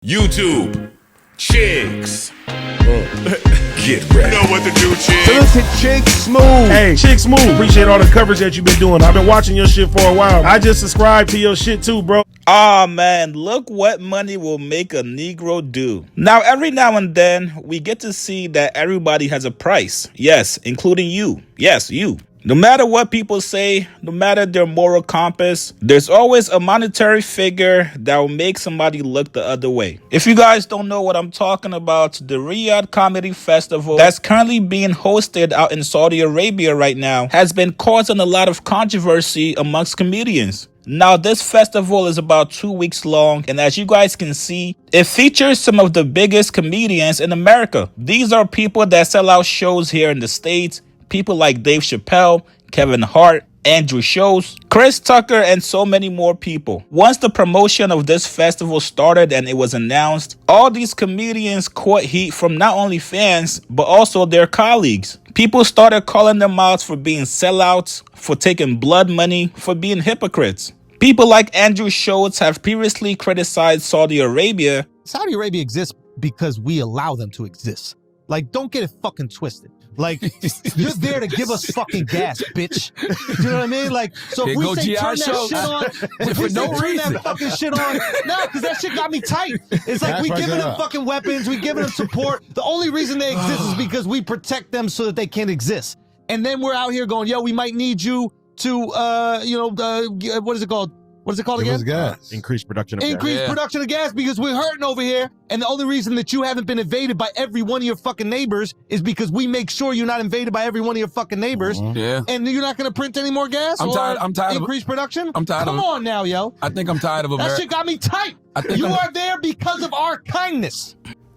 YouTube, chicks. Get ready. You know what to do, chicks. Listen, Chick Smooth. Hey, Chick Smooth. Appreciate all the coverage that you've been doing. I've been watching your shit for a while. I just subscribed to your shit too, bro. Ah, man, look what money will make a Negro do. Now, every now and then, we get to see that everybody has a price. Yes, including you. Yes, you. No matter what people say, no matter their moral compass, there's always a monetary figure that will make somebody look the other way. If you guys don't know what I'm talking about, the Riyadh Comedy Festival that's currently being hosted out in Saudi Arabia right now has been causing a lot of controversy amongst comedians. Now, this festival is about 2 weeks long, and as you guys can see, it features some of the biggest comedians in America. These are people that sell out shows here in the States. People like Dave Chappelle, Kevin Hart, Andrew Schulz, Chris Tucker, and so many more people. Once the promotion of this festival started and it was announced, all these comedians caught heat from not only fans, but also their colleagues. People started calling them out for being sellouts, for taking blood money, for being hypocrites. People like Andrew Schulz have previously criticized Saudi Arabia. Saudi Arabia exists because we allow them to exist. Like, don't get it fucking twisted. Like, you're there to give us fucking gas, bitch. You know what I mean? Like, so if we say turn that shit on, if we say turn that fucking shit on, no, because that shit got me tight. It's like we giving them fucking weapons, we giving them support. The only reason they exist is because we protect them so that they can't exist. And then we're out here going, yo, we might need you to, what is it called? What is it called again? Gas. Increased production of gas. Increased production of gas because we're hurting over here. And the only reason that you haven't been invaded by every one of your fucking neighbors is because we make sure you're not invaded by every one of your fucking neighbors. Yeah. And you're not going to print any more gas? I'm tired increased production? I'm tired Come on now, yo. I think I'm tired of America. That shit got me tight. You are there because of our kindness.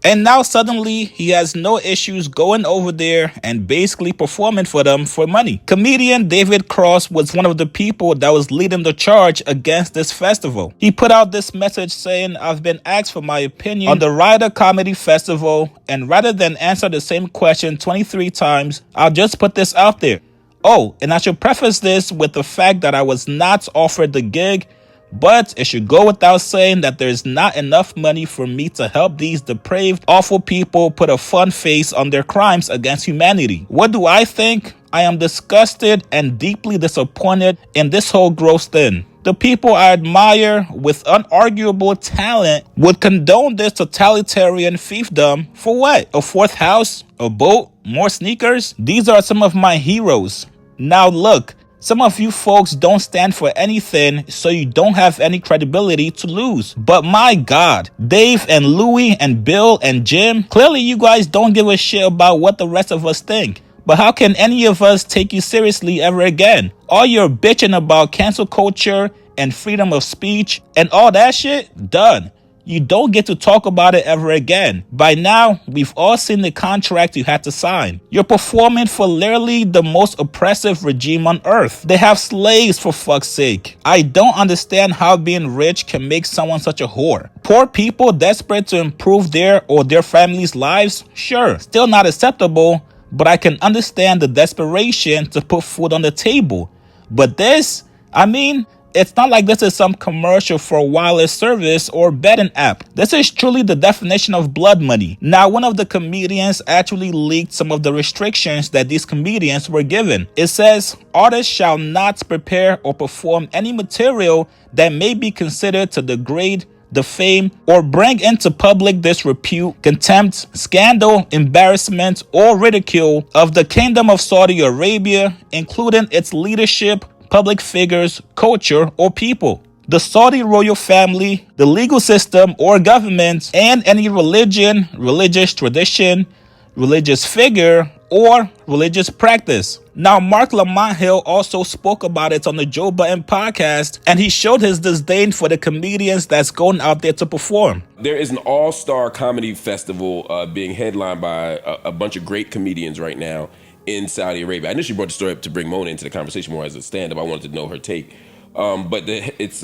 And now suddenly he has no issues going over there and basically performing for them for money. Comedian David Cross was one of the people that was leading the charge against this festival. He put out this message saying, I've been asked for my opinion on the Riyadh Comedy Festival, and rather than answer the same question 23 times, I'll just put this out there. Oh, and I should preface this with the fact that I was not offered the gig, but it should go without saying that there's not enough money for me to help these depraved, awful people put a fun face on their crimes against humanity. What do I think? I am disgusted and deeply disappointed in this whole gross thing. The people I admire with unarguable talent would condone this totalitarian fiefdom for what? A fourth house? A boat? More sneakers? These are some of my heroes. Now look, some of you folks don't stand for anything, so you don't have any credibility to lose. But my God, Dave and Louie and Bill and Jim, clearly you guys don't give a shit about what the rest of us think. But how can any of us take you seriously ever again? All your bitching about cancel culture and freedom of speech and all that shit, done. You don't get to talk about it ever again. By now, we've all seen the contract you had to sign. You're performing for literally the most oppressive regime on earth. They have slaves, for fuck's sake. I don't understand how being rich can make someone such a whore. Poor people desperate to improve their or their families' lives? Sure, still not acceptable, but I can understand the desperation to put food on the table. But this, it's not like this is some commercial for a wireless service or betting app. This is truly the definition of blood money. Now, one of the comedians actually leaked some of the restrictions that these comedians were given. It says, artists shall not prepare or perform any material that may be considered to degrade, defame, or bring into public disrepute, contempt, scandal, embarrassment, or ridicule of the Kingdom of Saudi Arabia, including its leadership, public figures, culture, or people. The Saudi royal family, the legal system or government, and any religion, religious tradition, religious figure, or religious practice. Now, Mark Lamont Hill also spoke about it on the Joe Budden podcast, and he showed his disdain for the comedians that's going out there to perform. There is an all-star comedy festival being headlined by a bunch of great comedians right now in Saudi Arabia. I initially brought the story up to bring Mona into the conversation more as a stand-up. I wanted to know her take. It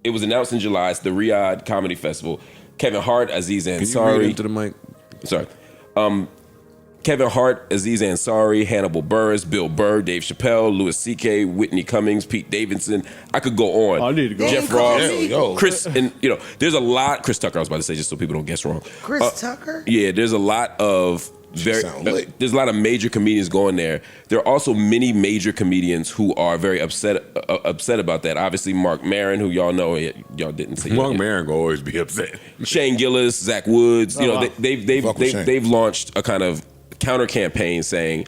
was announced in July. It's the Riyadh Comedy Festival. Kevin Hart, Aziz Ansari. Can you read into the mic? Sorry. Kevin Hart, Aziz Ansari, Hannibal Buress, Bill Burr, Dave Chappelle, Louis C.K., Whitney Cummings, Pete Davidson. I could go on. I need to go. Jeff Ross, Chris, and there's a lot. Chris Tucker, I was about to say, just so people don't guess wrong. Chris Tucker? Yeah, there's a lot of there's a lot of major comedians going there. There are also many major comedians who are very upset about that. Obviously, Mark Maron, who y'all know, y'all didn't see. Mark Maron will always be upset. Shane Gillis, Zach Woods, they've launched a kind of counter campaign saying,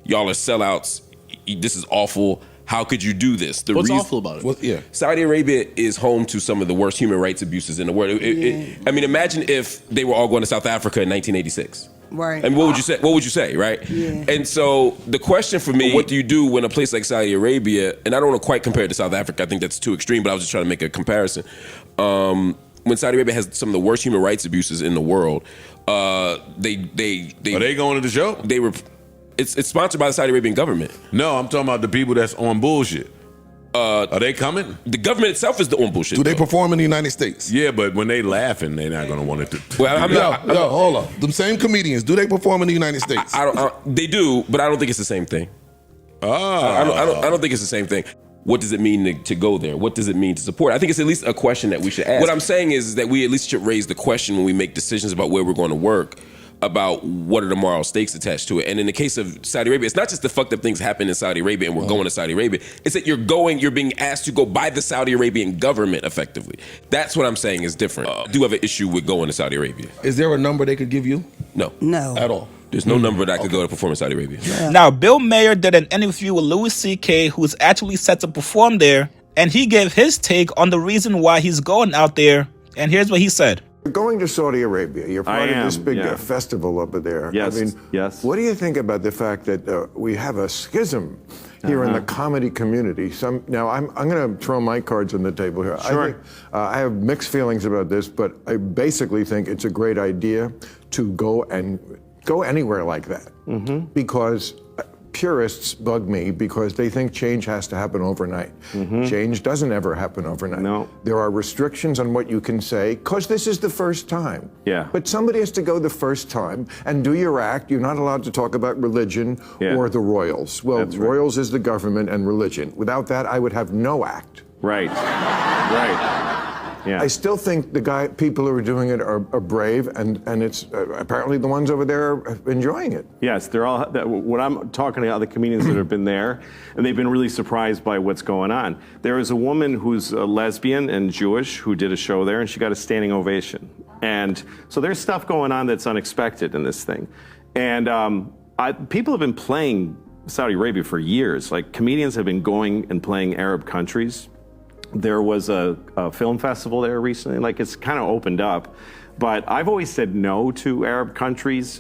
"Y'all are sellouts. This is awful. How could you do this?" What's awful about it? Saudi Arabia is home to some of the worst human rights abuses in the world. I mean, imagine if they were all going to South Africa in 1986. Right. And what would you say? What would you say, right? Yeah. And so the question for me, what do you do when a place like Saudi Arabia, and I don't want to quite compare it to South Africa, I think that's too extreme, but I was just trying to make a comparison. When Saudi Arabia has some of the worst human rights abuses in the world, are they going to the show? It's sponsored by the Saudi Arabian government. No, I'm talking about the people that's on bullshit. Are they coming? The government itself is the on bullshit. Do they perform in the United States? Yeah, but when they laughing, they're not going to want it to. Well, hold on. Them same comedians, do they perform in the United States? They do, but I don't think it's the same thing. I don't think it's the same thing. What does it mean to go there? What does it mean to support? I think it's at least a question that we should ask. What I'm saying is that we at least should raise the question when we make decisions about where we're going to work, about what are the moral stakes attached to it. And in the case of Saudi Arabia, it's not just the fucked up things happen in Saudi Arabia and we're going to Saudi Arabia. It's that you're being asked to go by the Saudi Arabian government effectively. That's what I'm saying is different. I do have an issue with going to Saudi Arabia. Is there a number they could give you? No. At all? There's no number that I could go to perform in Saudi Arabia. Yeah. Now, Bill Mayer did an interview with Louis C.K., who's actually set to perform there, and he gave his take on the reason why he's going out there, and here's what he said. You're going to Saudi Arabia. You're part of this big festival over there. Yes, I mean, yes. What do you think about the fact that we have a schism here in the comedy community? Now, I'm going to throw my cards on the table here. Sure. I have mixed feelings about this, but I basically think it's a great idea to go anywhere like that. Mm-hmm. Because purists bug me because they think change has to happen overnight. Mm-hmm. Change doesn't ever happen overnight. No. There are restrictions on what you can say because this is the first time. Yeah. But somebody has to go the first time and do your act. You're not allowed to talk about religion or the royals. Well, royals is the government and religion. Without that, I would have no act. Right. Yeah. I still think people who are doing it are brave, and it's apparently the ones over there are enjoying it. Yes, they're all. When I'm talking to other comedians that have been there, and they've been really surprised by what's going on. There is a woman who's a lesbian and Jewish who did a show there, and she got a standing ovation. And so there's stuff going on that's unexpected in this thing. And people have been playing Saudi Arabia for years. Like comedians have been going and playing Arab countries. There was a film festival there recently. Like it's kind of opened up, but I've always said no to Arab countries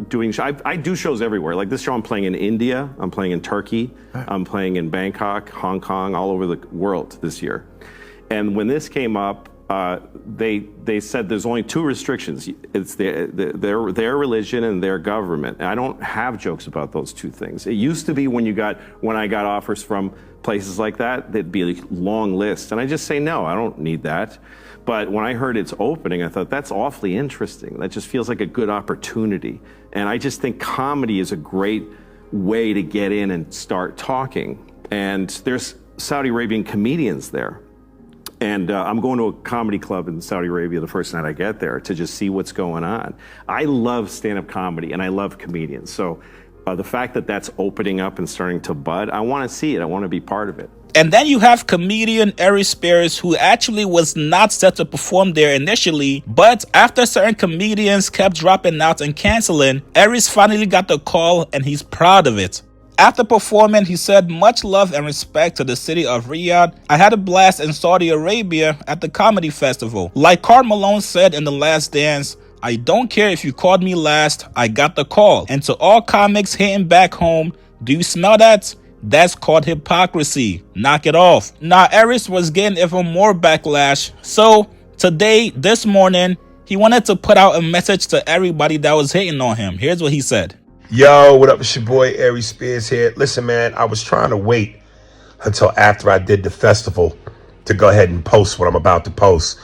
doing. I do shows everywhere. Like this show, I'm playing in India, I'm playing in Turkey, I'm playing in Bangkok, Hong Kong, all over the world this year. And when this came up, they said there's only two restrictions. It's their religion and their government. And I don't have jokes about those two things. It used to be when I got offers from places like that, there'd be a long list. And I just say, no, I don't need that. But when I heard it's opening, I thought, that's awfully interesting. That just feels like a good opportunity. And I just think comedy is a great way to get in and start talking. And there's Saudi Arabian comedians there. And I'm going to a comedy club in Saudi Arabia the first night I get there to just see what's going on. I love stand-up comedy and I love comedians. So the fact that that's opening up and starting to bud, I want to see it. I want to be part of it. And then you have comedian Aries, who actually was not set to perform there initially, but after certain comedians kept dropping out and canceling, Aries finally got the call and he's proud of it. After performing, he said, "Much love and respect to the city of Riyadh. I had a blast in Saudi Arabia at the comedy festival. Like Karl Malone said in The Last Dance, I don't care if you called me last, I got the call. And to all comics hitting back home, do you smell that? That's called hypocrisy. Knock it off." Now, Aries was getting even more backlash. So today, this morning, he wanted to put out a message to everybody that was hating on him. Here's what he said. Yo, what up? It's your boy Aries Spears here. Listen, man, I was trying to wait until after I did the festival to go ahead and post what I'm about to post,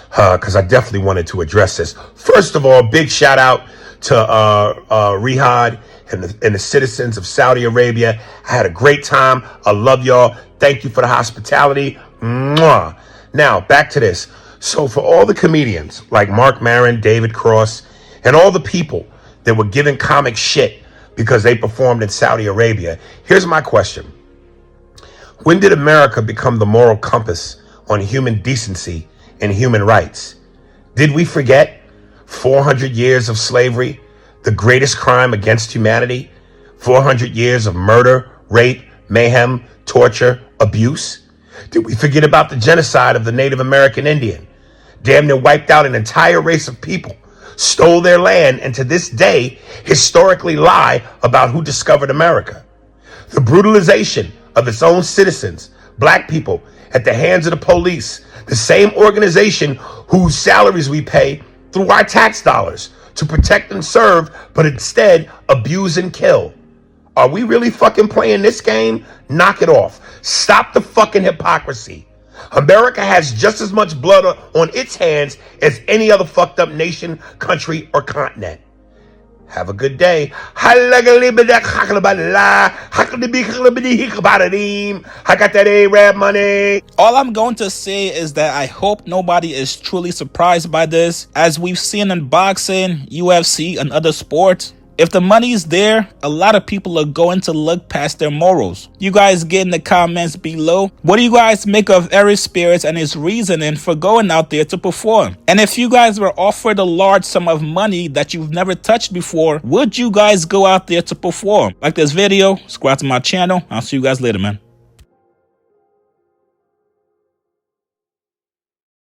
because I definitely wanted to address this. First of all, big shout out to Riyadh and the citizens of Saudi Arabia. I had a great time. I love y'all. Thank you for the hospitality. Mwah. Now, back to this. So for all the comedians like Mark Maron, David Cross, and all the people that were giving comics shit because they performed in Saudi Arabia, here's my question. When did America become the moral compass on human decency and human rights? Did we forget 400 years of slavery, the greatest crime against humanity? 400 years of murder, rape, mayhem, torture, abuse? Did we forget about the genocide of the Native American Indian? Damn near wiped out an entire race of people, stole their land, and to this day, historically lie about who discovered America. The brutalization of its own citizens, black people, at the hands of the police, the same organization whose salaries we pay through our tax dollars to protect and serve, but instead abuse and kill. Are we really fucking playing this game? Knock it off. Stop the fucking hypocrisy. America has just as much blood on its hands as any other fucked up nation, country, or continent. Have a good day. I got that Arab money. All I'm going to say is that I hope nobody is truly surprised by this. As we've seen in boxing, UFC, and other sports, if the money's there, a lot of people are going to look past their morals. You guys get in the comments below. What do you guys make of Aries Spirits and his reasoning for going out there to perform? And if you guys were offered a large sum of money that you've never touched before, would you guys go out there to perform? Like this video, subscribe to my channel. I'll see you guys later, man.